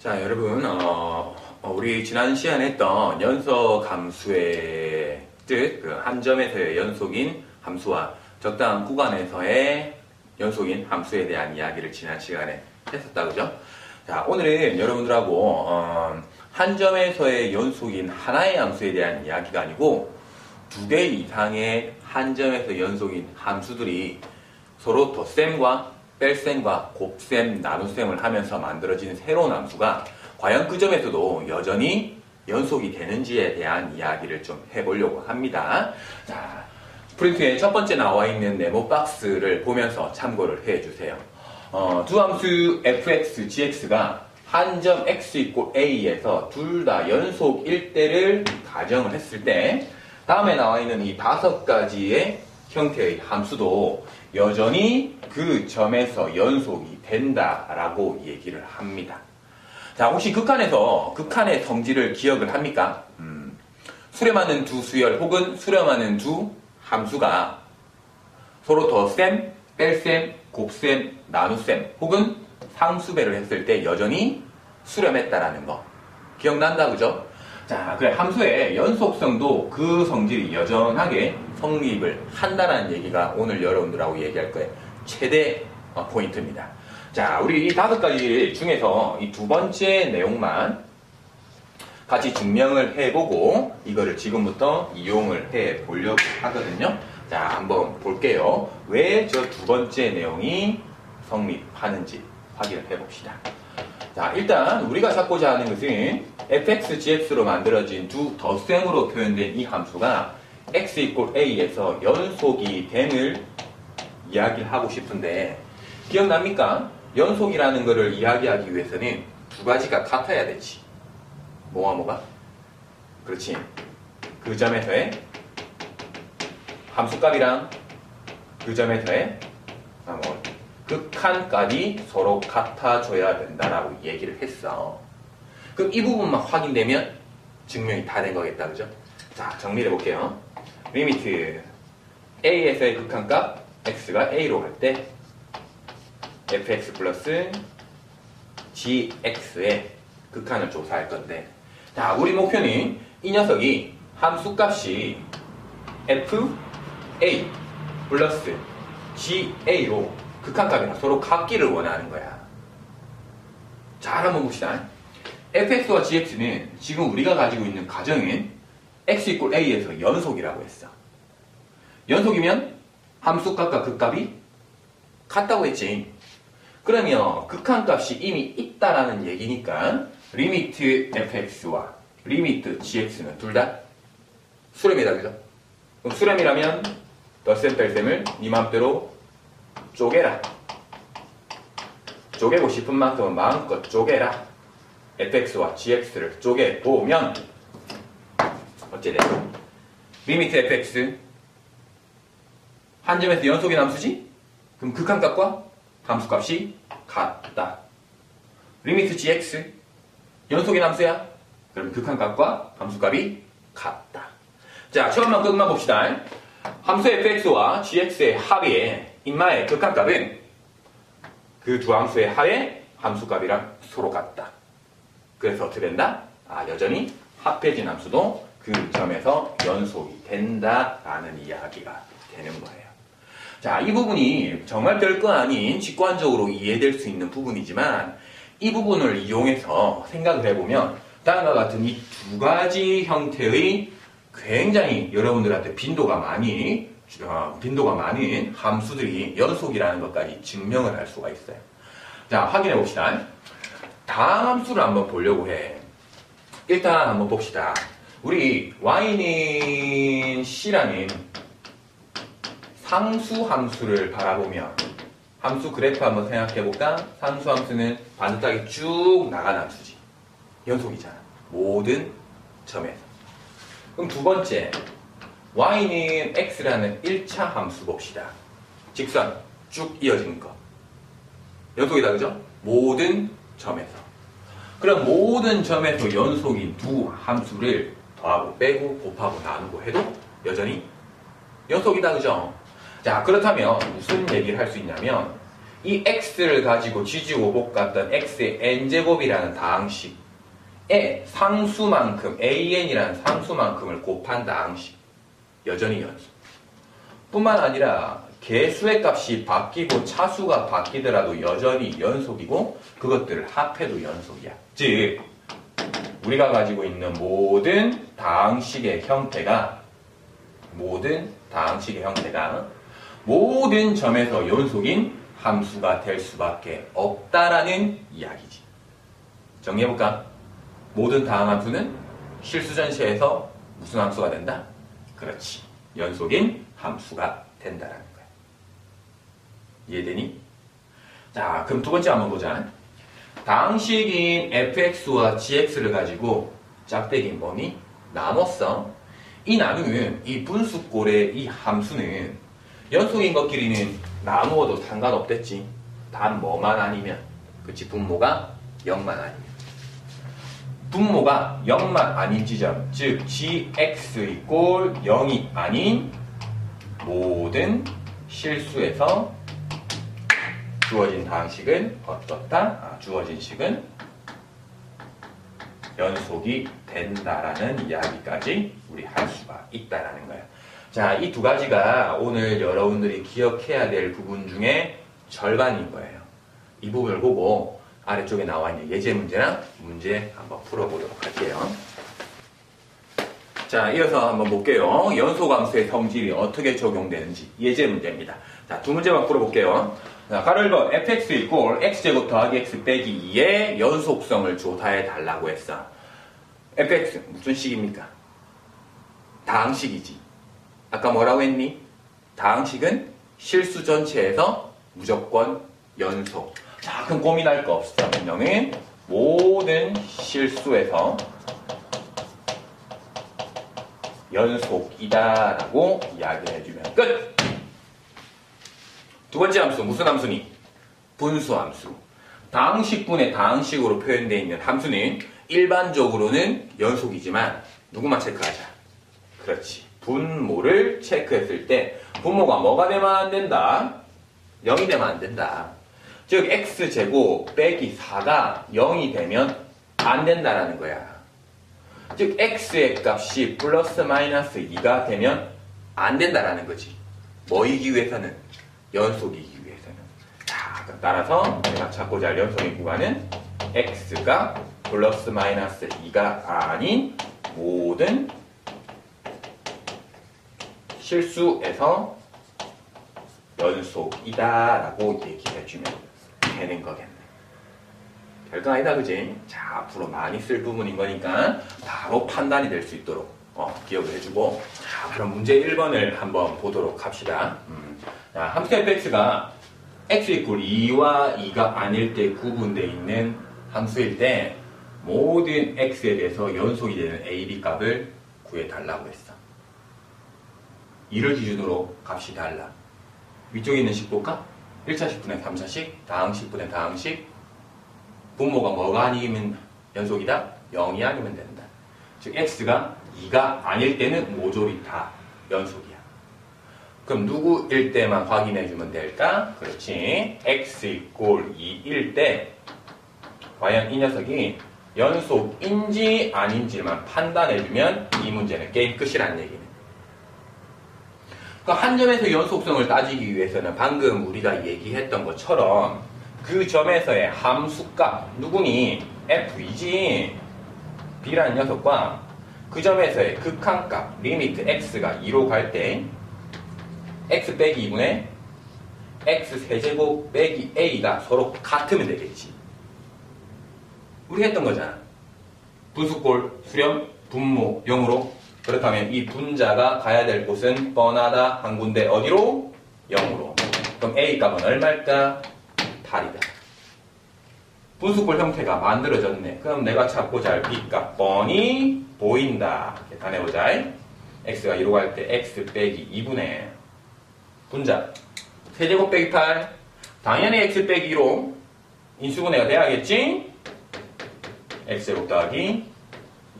자, 여러분, 우리 지난 시간에 했던 연속 함수의 뜻, 그 한 점에서의 연속인 함수와 적당한 구간에서의 연속인 함수에 대한 이야기를 지난 시간에 했었다, 그죠? 자, 오늘은 여러분들하고, 한 점에서의 연속인 하나의 함수에 대한 이야기가 아니고, 두 개 이상의 한 점에서 연속인 함수들이 서로 덧셈과 뺄셈과 곱셈, 나눗셈을 하면서 만들어지는 새로운 함수가 과연 그 점에서도 여전히 연속이 되는지에 대한 이야기를 좀 해보려고 합니다. 자, 프린트에 첫 번째 나와 있는 네모 박스를 보면서 참고를 해주세요. 두 함수 fx, gx가 한 점 x = a에서 둘 다 연속일 때를 가정을 했을 때 다음에 나와 있는 이 5가지의 형태의 함수도 여전히 그 점에서 연속이 된다라고 얘기를 합니다. 자, 혹시 극한의 성질을 기억을 합니까? 수렴하는 두 수열 혹은 수렴하는 두 함수가 서로 덧셈, 뺄셈, 곱셈, 나눗셈 혹은 상수배를 했을 때 여전히 수렴했다라는 거 기억난다, 그죠? 자, 그래, 함수의 연속성도 그 성질이 여전하게 성립을 한다는 얘기가 오늘 여러분들하고 얘기할 거예요. 최대 포인트입니다. 자, 우리 이 5가지 중에서 이 두 번째 내용만 같이 증명을 해보고 이거를 지금부터 이용을 해보려고 하거든요. 자, 한번 볼게요. 왜 저 두 번째 내용이 성립하는지 확인을 해봅시다. 자, 일단 우리가 찾고자 하는 것은 fx, gx로 만들어진 두 덧셈으로 표현된 이 함수가 x = a에서 연속이 됨을 이야기하고 싶은데 기억납니까? 연속이라는 것을 이야기하기 위해서는 두 가지가 같아야 되지. 뭐가? 그렇지. 그 점에서의 함수값이랑 그 점에서의 극한값이 서로 같아져야 된다라고 얘기를 했어. 그럼 이 부분만 확인되면 증명이 다 된 거겠다, 그죠? 자, 정리해 볼게요. 리미트 a에서의 극한값 x가 a로 갈 때 fx 플러스 gx의 극한을 조사할 건데, 자, 우리 목표는 이 녀석이 함수값이 fa 플러스 ga로 극한값이랑 서로 같기를 원하는 거야. 잘 한번 봅시다. fx와 gx는 지금 우리가 가지고 있는 가정은 x = a에서 연속이라고 했어. 연속이면 함수값과 극값이 같다고 했지. 그러면 극한값이 이미 있다라는 얘기니까 리미트 fx와 리미트 gx는 둘 다 수렴이다, 그죠? 그럼 수렴이라면 덧셈 뺄셈을 네 맘대로 쪼개라. 쪼개고 싶은 만큼은 마음껏 쪼개라. fx와 gx를 쪼개보면 어째 돼? 리미트 fx 한 점에서 연속인 함수지? 그럼 극한값과 함수값이 같다. 리미트 gx 연속인 함수야? 그럼 극한값과 함수값이 같다. 자, 처음만 끝만 봅시다. 함수 fx와 gx의 합의 인마의 극한값은 그 두 함수의 합의 함수값이랑 서로 같다. 그래서 어떻게 된다? 여전히 합해진 함수도 그 점에서 연속이 된다라는 이야기가 되는 거예요. 자, 이 부분이 정말 별거 아닌 직관적으로 이해될 수 있는 부분이지만 이 부분을 이용해서 생각을 해보면 다음과 같은 이 두 가지 형태의 굉장히 여러분들한테 빈도가 많은 함수들이 연속이라는 것까지 증명을 할 수가 있어요. 자, 확인해 봅시다. 다음 함수를 한번 보려고 해. 일단 한번 봅시다. 우리 y는 c라는 상수 함수를 바라보면 함수 그래프 한번 생각해 볼까? 상수 함수는 반듯하게 쭉 나가는 함수지. 연속이잖아. 모든 점에서. 그럼 두 번째 y는 x라는 1차 함수 봅시다. 직선 쭉 이어지는 거. 연속이다, 그죠? 모든 점에서. 그럼 모든 점에서 연속인 두 함수를 더하고 빼고 곱하고 나누고 해도 여전히 연속이다, 그죠? 자, 그렇다면 무슨 얘기를 할 수 있냐면 이 x를 가지고 지지오복 같던 x의 n제곱이라는 다항식에 상수만큼 an이라는 상수만큼을 곱한 다항식 여전히 연속. 뿐만 아니라 개수의 값이 바뀌고 차수가 바뀌더라도 여전히 연속이고 그것들을 합해도 연속이야. 즉 우리가 가지고 있는 모든 다항식의 형태가 모든 점에서 연속인 함수가 될 수밖에 없다라는 이야기지. 정리해볼까? 모든 다항함수는 실수 전체에서 무슨 함수가 된다? 그렇지. 연속인 함수가 된다라는 거야. 이해되니? 자, 그럼 두 번째 한번 보자. 다항식인 fx와 gx를 가지고 짝대기 뭐니? 나눴어. 이 나누는 이 분수꼴의 이 함수는 연속인 것끼리는 나누어도 상관없댔지. 단 뭐만 아니면. 그치? 분모가 0만 아니면. 분모가 0만 아닌 지점, 즉 gx 이꼴 0이 아닌 모든 실수에서 주어진 다항식은 어떻다? 주어진 식은 연속이 된다라는 이야기까지 우리 할 수가 있다라는 거야. 자, 이 두 가지가 오늘 여러분들이 기억해야 될 부분 중에 절반인 거예요. 이 부분을 보고 아래쪽에 나와 있는 예제 문제랑 문제 한번 풀어보도록 할게요. 자, 이어서 한번 볼게요. 연소함수의 성질이 어떻게 적용되는지 예제 문제입니다. 자, 두 문제만 풀어볼게요. 자, 가로 1번 fx 이꼴 x제곱 더하기 x 빼기 2의 연속성을 조사해 달라고 했어. fx 무슨 식입니까? 다항식이지. 아까 뭐라고 했니? 다항식은 실수 전체에서 무조건 연속. 자, 그럼 고민할 거 없어. 명은 모든 실수에서 연속이다라고 이야기해주면 끝! 두 번째 함수, 무슨 함수니? 분수함수. 다항식분의 다항식으로 표현되어 있는 함수는 일반적으로는 연속이지만 누구만 체크하자. 그렇지. 분모를 체크했을 때 분모가 뭐가 되면 안 된다? 0이 되면 안 된다. 즉 x제곱 빼기 4가 0이 되면 안 된다라는 거야. 즉 x의 값이 플러스 마이너스 2가 되면 안 된다라는 거지. 뭐이기 위해서는? 연속이기 위해서는. 자, 따라서 내가 찾고자 할 연속의 구간은 x가 플러스 마이너스 2가 아닌 모든 실수에서 연속이다라고 얘기해주면 되는 거겠네. 별거 아니다, 그지? 자, 앞으로 많이 쓸 부분인 거니까 바로 판단이 될 수 있도록 기억을 해주고. 자, 그럼 문제 1번을 한번 보도록 합시다. 자, 함수 fx가 x 이꼴 2와 2가 아닐 때 구분되어 있는 함수일 때 모든 x에 대해서 연속이 되는 a, b 값을 구해달라고 했어. 2를 기준으로 값이 달라. 위쪽에 있는 식 볼까? 1차식분의 3차식, 다항식분의 다항식. 분모가 뭐가 아니면 연속이다? 0이 아니면 된다. 즉 x가 2가 아닐 때는 모조리 다 연속이야. 그럼 누구일 때만 확인해주면 될까? 그렇지. x 이꼴 2일 때 과연 이 녀석이 연속인지 아닌지만 판단해주면 이 문제는 게임 끝이란 얘기네. 한 점에서 연속성을 따지기 위해서는 방금 우리가 얘기했던 것처럼 그 점에서의 함수값 누구니? f이지. b라는 녀석과 그 점에서의 극한값 리미트 x가 2로 갈 때 x 빼기 2분의 x 세제곱 빼기 a가 서로 같으면 되겠지. 우리 했던 거잖아. 분수꼴 수렴 분모 0으로. 그렇다면 이 분자가 가야 될 곳은 뻔하다. 한 군데 어디로? 0으로. 그럼 a 값은 얼마일까? 8이다. 분수꼴 형태가 만들어졌네. 그럼 내가 찾고자 할 b 값 뻔히 보인다. 계산해보자. x가 2로 갈 때 x 빼기 2분의 분자 세제곱 빼기 8. 당연히 x 빼기 2로 인수분해가 돼야겠지? x제곱 더하기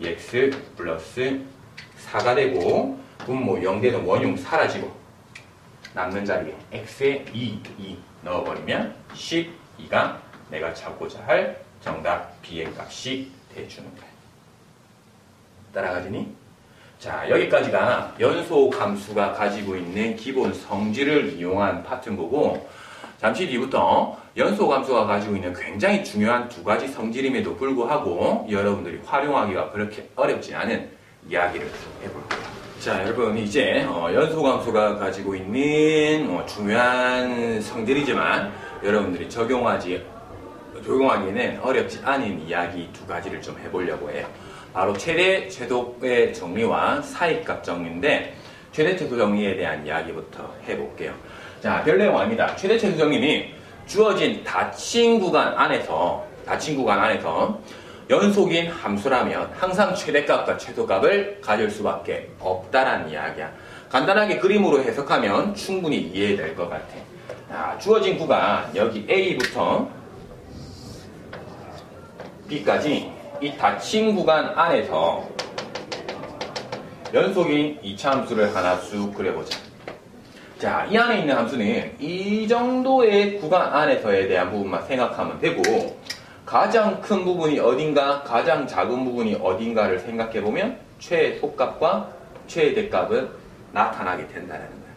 2x 플러스 4가 되고 분모 0 되는 원흉 사라지고 남는 자리에 x에 2 넣어버리면 12가 내가 찾고자 할 정답 B의 값이 돼주는 거야. 따라가지니? 자, 여기까지가 연소함수가 가지고 있는 기본 성질을 이용한 파트인 거고, 잠시 뒤부터 연소함수가 가지고 있는 굉장히 중요한 두 가지 성질임에도 불구하고 여러분들이 활용하기가 그렇게 어렵지 않은 이야기를 해볼 거예요. 자, 여러분 이제 연소함수가 가지고 있는 중요한 성질이지만 여러분들이 적용하기에는 어렵지 않은 이야기 두 가지를 좀 해보려고 해요. 바로 최대, 최소의 정리와 사이값 정리인데, 최대, 최소 정리에 대한 이야기부터 해볼게요. 자, 별 내용 아닙니다. 최대, 최소 정리는 주어진 닫힌 구간 안에서 연속인 함수라면 항상 최대값과 최소값을 가질 수밖에 없다라는 이야기야. 간단하게 그림으로 해석하면 충분히 이해될 것 같아. 자, 주어진 구간, 여기 A부터 B까지 이 닫힌 구간 안에서 연속인 2차 함수를 하나 쭉 그려보자. 자, 이 안에 있는 함수는 이 정도의 구간 안에서에 대한 부분만 생각하면 되고, 가장 큰 부분이 어딘가, 가장 작은 부분이 어딘가를 생각해보면 최소값과 최대값은 나타나게 된다는 거야.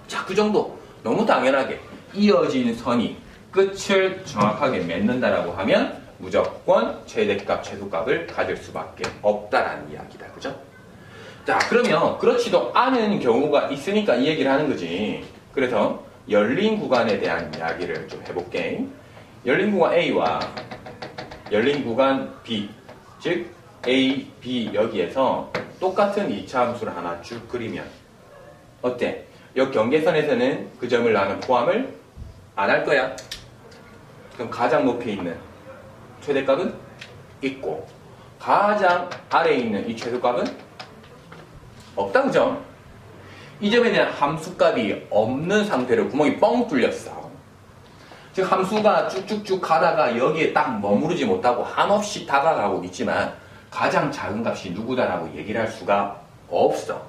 자, 그 정도. 너무 당연하게 이어진 선이 끝을 정확하게 맺는다라고 하면 무조건 최대값, 최소값을 가질 수밖에 없다라는 이야기다. 그죠? 자, 그러면 그렇지도 않은 경우가 있으니까 이 얘기를 하는 거지. 그래서 열린 구간에 대한 이야기를 좀 해볼게. 열린 구간 A와 열린 구간 B, 즉 A, B 여기에서 똑같은 2차 함수를 하나 쭉 그리면 어때? 이 경계선에서는 그 점을 나는 포함을 안 할 거야. 그럼 가장 높이 있는 최대값은 있고, 가장 아래에 있는 이 최소값은 없다. 그죠? 이 점에 대한 함수값이 없는 상태로 구멍이 뻥 뚫렸어. 즉 함수가 쭉쭉쭉 가다가 여기에 딱 머무르지 못하고 한없이 다가가고 있지만 가장 작은 값이 누구다라고 얘기를 할 수가 없어.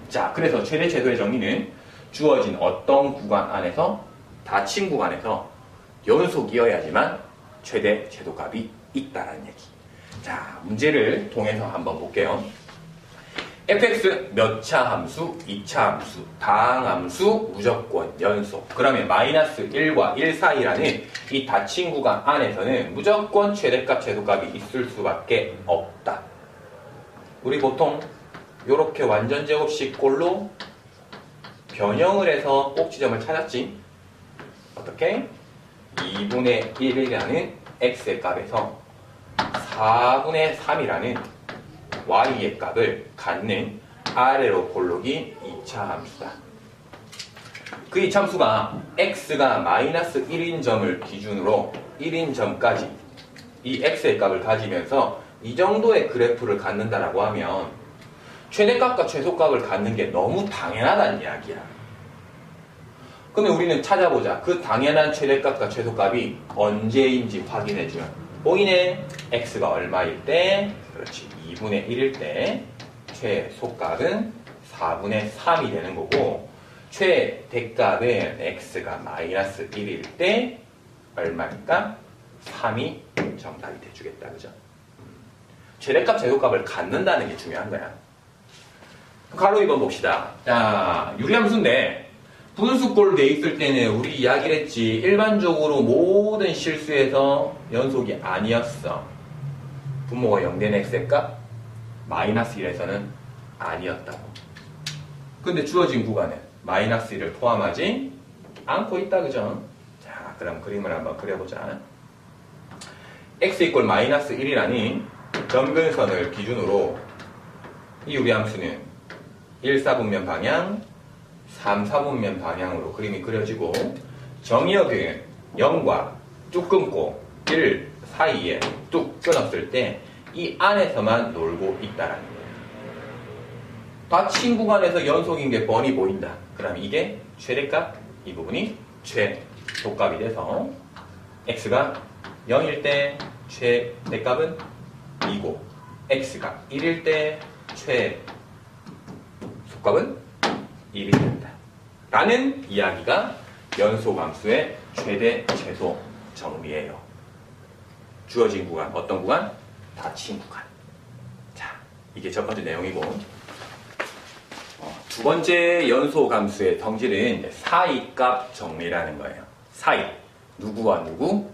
자, 그래서 최대 최소의 정리는 주어진 어떤 구간 안에서, 닫힌 구간에서 연속이어야지만 최대 최소값이 있다라는 얘기. 자, 문제를 통해서 한번 볼게요. fx 몇 차 함수, 2차 함수, 다항함수, 무조건 연속. 그러면 마이너스 1과 1 사이라는 이 닫힌 구간 안에서는 무조건 최대값, 최소값이 있을 수밖에 없다. 우리 보통 이렇게 완전 제곱식꼴로 변형을 해서 꼭지점을 찾았지. 어떻게? 2분의 1이라는 x의 값에서 4분의 3이라는 y의 값을 갖는 아래로 볼록이 2차 함수다. 그 2차 함수가 x가 마이너스 1인 점을 기준으로 1인 점까지 이 x의 값을 가지면서 이 정도의 그래프를 갖는다라고 하면 최대값과 최소값을 갖는 게 너무 당연하다는 이야기야. 그러면 우리는 찾아보자. 그 당연한 최대값과 최소값이 언제인지 확인해주면 보이네. x가 얼마일 때, 그렇지, 2분의 1일 때 최소값은 4분의 3이 되는 거고, 최대값은 x가 마이너스 1일 때 얼마니까? 3이 정답이 돼주겠다. 그죠? 최대값, 최소값을 갖는다는 게 중요한 거야. 가로 2번 봅시다. 자, 유리함수인데 분수꼴 돼 있을 때는 우리 이야기를 했지. 일반적으로 모든 실수에서 연속이 아니었어. 분모가 0된 x의 값 마이너스 1에서는 아니었다고. 근데 주어진 구간에 마이너스 1을 포함하지 않고 있다. 그죠? 자, 그럼 그림을 한번 그려보자. x 이꼴 마이너스 1이라니 점근선을 기준으로 이 유리함수는 1, 4분면 방향, 3, 4분면 방향으로 그림이 그려지고, 정의역은 0과 뚝 끊고 1 사이에 뚝 끊었을 때 이 안에서만 놀고 있다라는 거예요. 닫힌 구간에서 연속인 게 뻔히 보인다. 그럼 이게 최대값, 이 부분이 최소값이 돼서 x가 0일 때 최대값은 2고 x가 1일 때 최소값은 1이 된다. 라는 이야기가 연소함수의 최대, 최소 정리예요. 주어진 구간, 어떤 구간? 닫힌 구간. 자, 이게 첫 번째 내용이고, 두 번째 연소감수의 성질은 사이값 정리라는 거예요. 사이. 누구와 누구?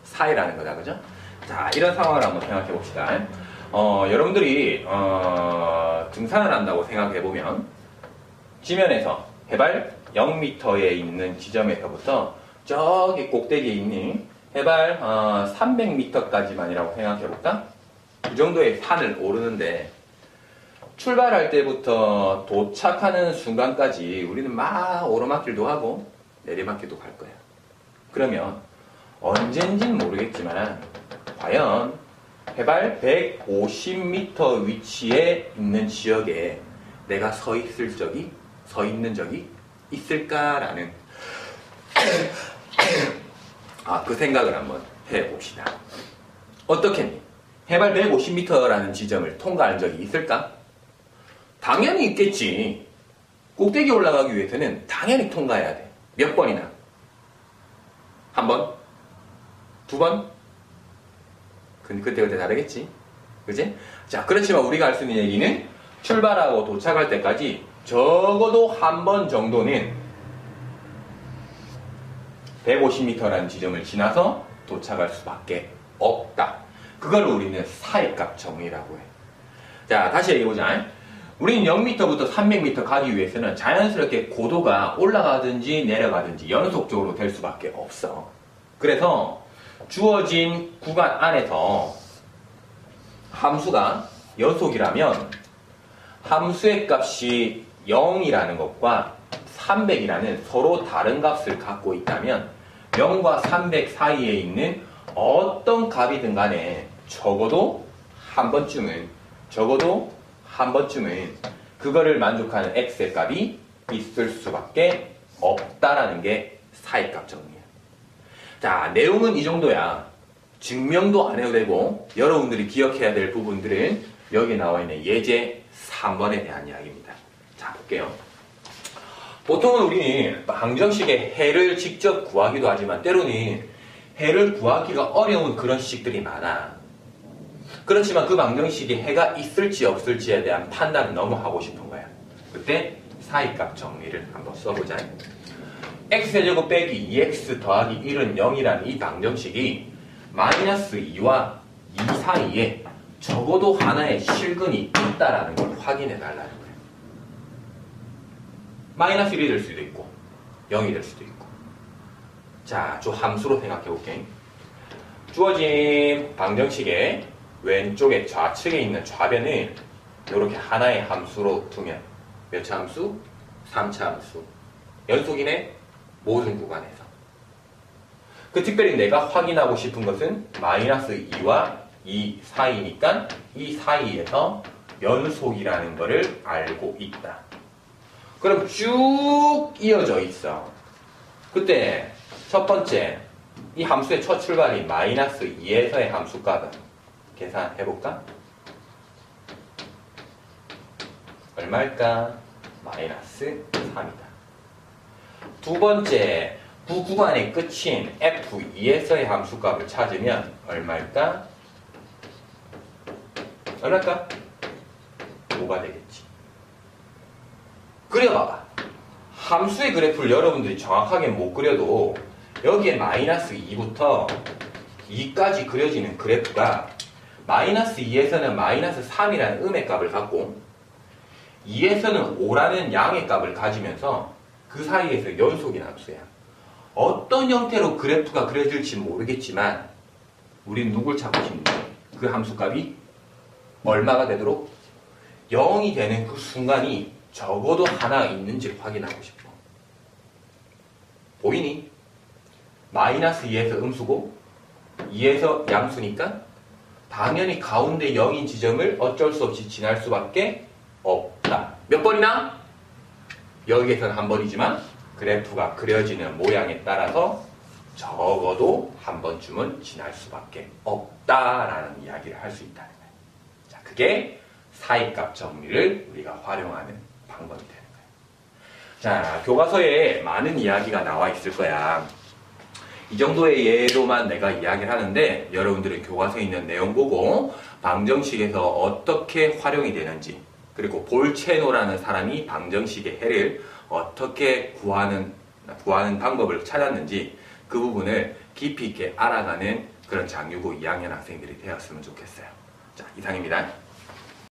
사이라는 거다, 그죠? 자, 이런 상황을 한번 생각해 봅시다. 여러분들이, 등산을 한다고 생각해 보면, 지면에서 해발 0m에 있는 지점에서부터 저기 꼭대기에 있는 해발 300m까지만이라고 생각해 볼까? 그 정도의 산을 오르는데, 출발할 때부터 도착하는 순간까지 우리는 막 오르막길도 하고 내리막길도 갈 거야. 그러면 언젠지는 모르겠지만 과연 해발 150m 위치에 있는 지역에 내가 서 있는 적이 있을까라는 그 생각을 한번 해봅시다. 어떻겠니? 해발 150m라는 지점을 통과한 적이 있을까? 당연히 있겠지. 꼭대기 올라가기 위해서는 당연히 통과해야 돼. 몇 번이나? 한 번? 두 번? 그때 다르겠지. 그지? 자, 그렇지만 우리가 할 수 있는 얘기는 출발하고 도착할 때까지 적어도 한 번 정도는 150m라는 지점을 지나서 도착할 수밖에 없다. 그걸 우리는 사이값 정리라고 해. 자, 다시 얘기해보자. 우리는 0m부터 300m 가기 위해서는 자연스럽게 고도가 올라가든지 내려가든지 연속적으로 될 수밖에 없어. 그래서 주어진 구간 안에서 함수가 연속이라면 함수의 값이 0이라는 것과 300이라는 서로 다른 값을 갖고 있다면 0과 300 사이에 있는 어떤 값이든 간에 적어도 한 번쯤은 그거를 만족하는 x의 값이 있을 수밖에 없다라는 게 사이값 정리야. 자, 내용은 이 정도야. 증명도 안 해도 되고 여러분들이 기억해야 될 부분들은 여기 나와 있는 예제 3번에 대한 이야기입니다. 자, 볼게요. 보통은 우리는 방정식의 해를 직접 구하기도 하지만 때로는 해를 구하기가 어려운 그런 식들이 많아. 그렇지만 그 방정식에 해가 있을지 없을지에 대한 판단을 너무 하고 싶은 거야. 그때 사이값 정리를 한번 써보자. x제곱 빼기 2x 더하기 1은 0이라는 이 방정식이 마이너스 2와 2 사이에 적어도 하나의 실근이 있다라는 걸 확인해 달라는 거야. 마이너스 1이 될 수도 있고 0이 될 수도 있고. 자, 저 함수로 생각해 볼게. 주어진 방정식에 왼쪽에 좌측에 있는 좌변을 이렇게 하나의 함수로 두면 몇 차 함수? 3차 함수. 연속이네? 모든 구간에서. 그 특별히 내가 확인하고 싶은 것은 마이너스 2와 2 사이니까 이 사이에서 연속이라는 것을 알고 있다. 그럼 쭉 이어져 있어. 그때 첫 번째 이 함수의 첫 출발이 마이너스 2에서의 함수값은 계산해볼까? 얼마일까? 마이너스 3이다. 두 번째, 그 구간의 끝인 F2에서의 함수값을 찾으면 얼마일까? 얼마일까? 5가 되겠지. 그려봐봐. 함수의 그래프를 여러분들이 정확하게 못 그려도 여기에 마이너스 2부터 2까지 그려지는 그래프가 마이너스 2에서는 마이너스 3이라는 음의 값을 갖고 2에서는 5라는 양의 값을 가지면서 그 사이에서 연속인 함수야. 어떤 형태로 그래프가 그려질지 모르겠지만 우린 누굴 찾고 싶니? 그 함수값이 얼마가 되도록 0이 되는 그 순간이 적어도 하나 있는지를 확인하고 싶어. 보이니? 마이너스 2에서 음수고 2에서 양수니까 당연히 가운데 0인 지점을 어쩔 수 없이 지날 수밖에 없다. 몇 번이나? 여기에서는 한 번이지만 그래프가 그려지는 모양에 따라서 적어도 한 번쯤은 지날 수밖에 없다라는 이야기를 할 수 있다는 거예요. 자, 그게 사이값 정리를 우리가 활용하는 방법이 되는 거예요. 자, 교과서에 많은 이야기가 나와 있을 거야. 이 정도의 예로만 내가 이야기를 하는데 여러분들은 교과서에 있는 내용 보고 방정식에서 어떻게 활용이 되는지, 그리고 볼체노라는 사람이 방정식의 해를 어떻게 구하는 방법을 찾았는지 그 부분을 깊이 있게 알아가는 그런 장유고 2학년 학생들이 되었으면 좋겠어요. 자, 이상입니다.